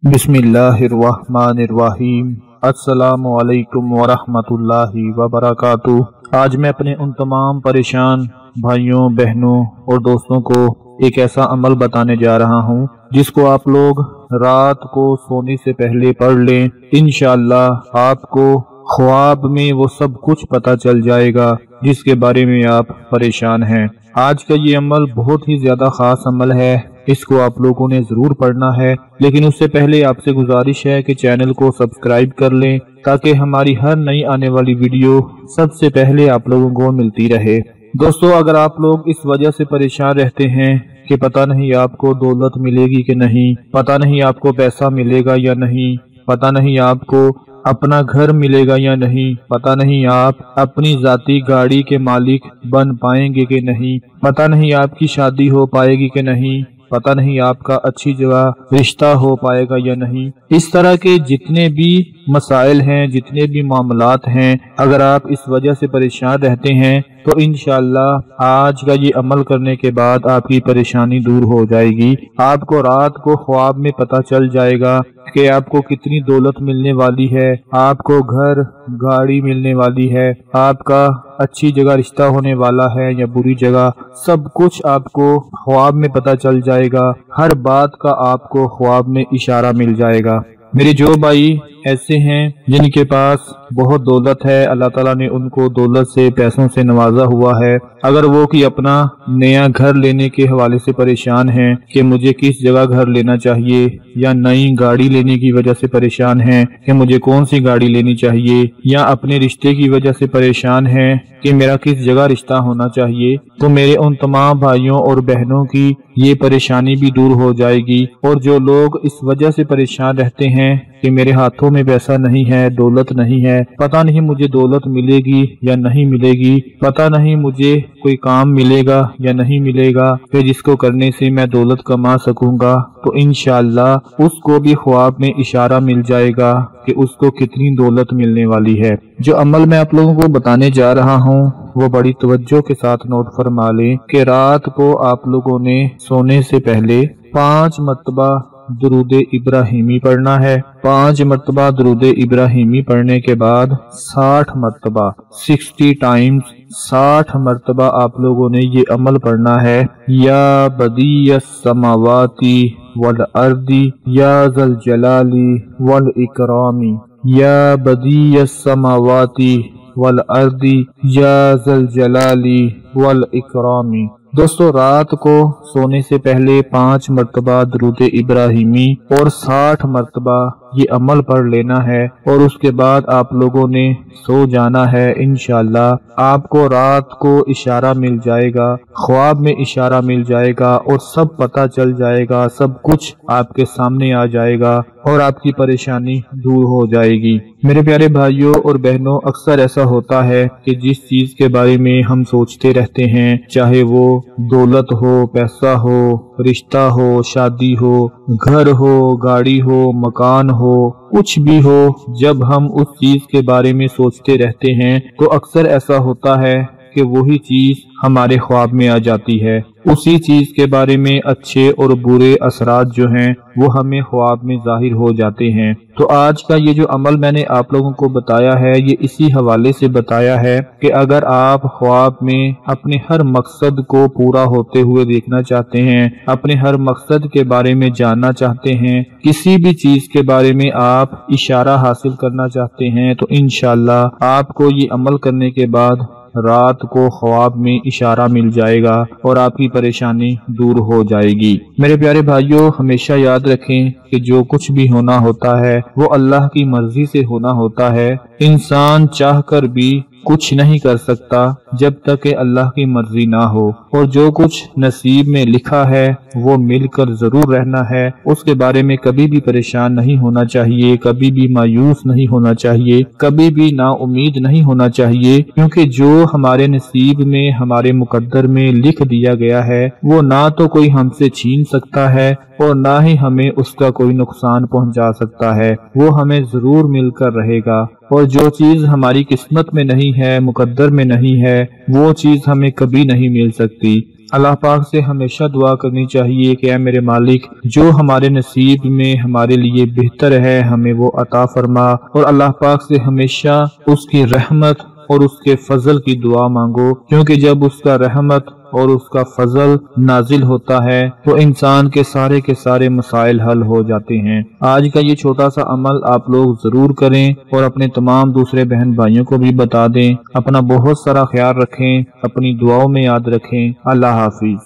बिस्मिल्लाहिर्रहमानिर्रहीम। अस्सलामु अलैकुम वरहमतुल्लाहि वबरकातुह। आज मैं अपने उन तमाम परेशान भाइयों, बहनों और दोस्तों को एक ऐसा अमल बताने जा रहा हूँ जिसको आप लोग रात को सोने से पहले पढ़ लें। इंशाअल्लाह आपको ख्वाब में वो सब कुछ पता चल जाएगा जिसके बारे में आप परेशान हैं। आज का ये अमल बहुत ही ज्यादा खास अमल है, इसको आप लोगों ने जरूर पढ़ना है। लेकिन उससे पहले आपसे गुजारिश है कि चैनल को सब्सक्राइब कर लें ताकि हमारी हर नई आने वाली वीडियो सबसे पहले आप लोगों को मिलती रहे। दोस्तों, अगर आप लोग इस वजह से परेशान रहते हैं कि पता नहीं आपको दौलत मिलेगी कि नहीं, पता नहीं आपको पैसा मिलेगा या नहीं, पता नहीं आपको अपना घर मिलेगा या नहीं, पता नहीं आप अपनी जाती गाड़ी के मालिक बन पाएंगे कि नहीं, पता नहीं आपकी शादी हो पाएगी कि नहीं, पता नहीं आपका अच्छी जगह रिश्ता हो पाएगा या नहीं। इस तरह के जितने भी मसाइल हैं, जितने भी मामलात हैं, अगर आप इस वजह से परेशान रहते हैं तो इंशाअल्लाह आज का ये अमल करने के बाद आपकी परेशानी दूर हो जाएगी। आपको रात को ख्वाब में पता चल जाएगा कि आपको कितनी दौलत मिलने वाली है, आपको घर गाड़ी मिलने वाली है, आपका अच्छी जगह रिश्ता होने वाला है या बुरी जगह, सब कुछ आपको ख्वाब में पता चल जाएगा। हर बात का आपको ख्वाब में इशारा मिल जाएगा। मेरे जो भाई ऐसे हैं जिनके पास बहुत दौलत है, अल्लाह ताला ने उनको दौलत से, पैसों से नवाजा हुआ है, अगर वो कि अपना नया घर लेने के हवाले से परेशान हैं कि मुझे किस जगह घर लेना चाहिए, या नई गाड़ी लेने की वजह से परेशान हैं कि मुझे कौन सी गाड़ी लेनी चाहिए, या अपने रिश्ते की वजह से परेशान हैं कि मेरा किस जगह रिश्ता होना चाहिए, तो मेरे उन तमाम भाइयों और बहनों की ये परेशानी भी दूर हो जाएगी। और जो लोग इस वजह से परेशान रहते हैं कि मेरे हाथों में पैसा नहीं है, दौलत नहीं है, पता नहीं मुझे दौलत मिलेगी या नहीं मिलेगी, पता नहीं मुझे कोई काम मिलेगा या नहीं मिलेगा कि जिसको करने से मैं दौलत कमा सकूंगा, तो इंशाअल्लाह उसको भी ख्वाब में इशारा मिल जाएगा कि उसको कितनी दौलत मिलने वाली है। जो अमल मैं आप लोगों को बताने जा रहा हूँ वो बड़ी तवज्जो के साथ नोट फरमा लें कि रात को आप लोगों ने सोने से पहले 5 मरतबा दुरूदे इब्राहिमी पढ़ना है। 5 मरतबा दुरूदे इब्राहिमी पढ़ने के बाद 60 मरतबा 60 टाइम्स 60 मरतबा आप लोगों ने ये अमल पढ़ना है। या बदीयस समावाती वल अर्दी या जल जलाली वल इकरामी, या बदीयस समावाती वल अर्दी या जल जलाली वल इकरामी। दोस्तों, रात को सोने से पहले 5 मरतबा दुरूद इब्राहिमी और 60 मरतबा ये अमल पढ़ लेना है और उसके बाद आप लोगों ने सो जाना है। इंशाअल्लाह आपको रात को इशारा मिल जाएगा, ख्वाब में इशारा मिल जाएगा और सब पता चल जाएगा, सब कुछ आपके सामने आ जाएगा और आपकी परेशानी दूर हो जाएगी। मेरे प्यारे भाइयों और बहनों, अक्सर ऐसा होता है कि जिस चीज के बारे में हम सोचते रहते हैं, चाहे वो दौलत हो, पैसा हो, रिश्ता हो, शादी हो, घर हो, गाड़ी हो, मकान हो, कुछ भी हो, जब हम उस चीज के बारे में सोचते रहते हैं तो अक्सर ऐसा होता है कि वही चीज हमारे ख्वाब में आ जाती है। उसी चीज के बारे में अच्छे और बुरे असरात जो हैं वो हमें ख्वाब में जाहिर हो जाते हैं। तो आज का ये जो अमल मैंने आप लोगों को बताया है ये इसी हवाले से बताया है कि अगर आप ख्वाब में अपने हर मकसद को पूरा होते हुए देखना चाहते हैं, अपने हर मकसद के बारे में जानना चाहते हैं, किसी भी चीज के बारे में आप इशारा हासिल करना चाहते हैं, तो इंशाअल्लाह आपको ये अमल करने के बाद रात को ख्वाब में इशारा मिल जाएगा और आपकी परेशानी दूर हो जाएगी। मेरे प्यारे भाइयों, हमेशा याद रखें कि जो कुछ भी होना होता है वो अल्लाह की मर्जी से होना होता है। इंसान चाहकर भी कुछ नहीं कर सकता जब तक कि अल्लाह की मर्जी ना हो, और जो कुछ नसीब में लिखा है वो मिलकर जरूर रहना है। उसके बारे में कभी भी परेशान नहीं होना चाहिए, कभी भी मायूस नहीं होना चाहिए, कभी भी ना उम्मीद नहीं होना चाहिए, क्योंकि जो हमारे नसीब में, हमारे मुकद्दर में लिख दिया गया है वो ना तो कोई हमसे छीन सकता है और ना ही हमें उसका कोई नुकसान पहुंचा सकता है। वो हमें जरूर मिलकर रहेगा। और जो चीज हमारी किस्मत में नहीं है, मुकद्दर में नहीं है, वो चीज हमें कभी नहीं मिल सकती। اللہ پاک سے ہمیشہ دعا کرنی چاہیے کہ اے میرے مالک، جو ہمارے نصیب میں ہمارے لیے بہتر ہے ہمیں وہ عطا فرما، اور اللہ پاک سے ہمیشہ اس کی رحمت اور اس کے فضل کی دعا مانگو، کیونکہ جب اس کا رحمت اور اس کا فضل نازل ہوتا ہے تو انسان کے سارے مسائل حل ہو جاتے ہیں۔ آج کا یہ چھوٹا سا عمل آپ لوگ ضرور کریں اور اپنے تمام دوسرے بہن بھائیوں کو بھی بتا دیں۔ اپنا بہت سارا خیال رکھیں، اپنی دعاؤں میں یاد رکھیں۔ اللہ حافظ۔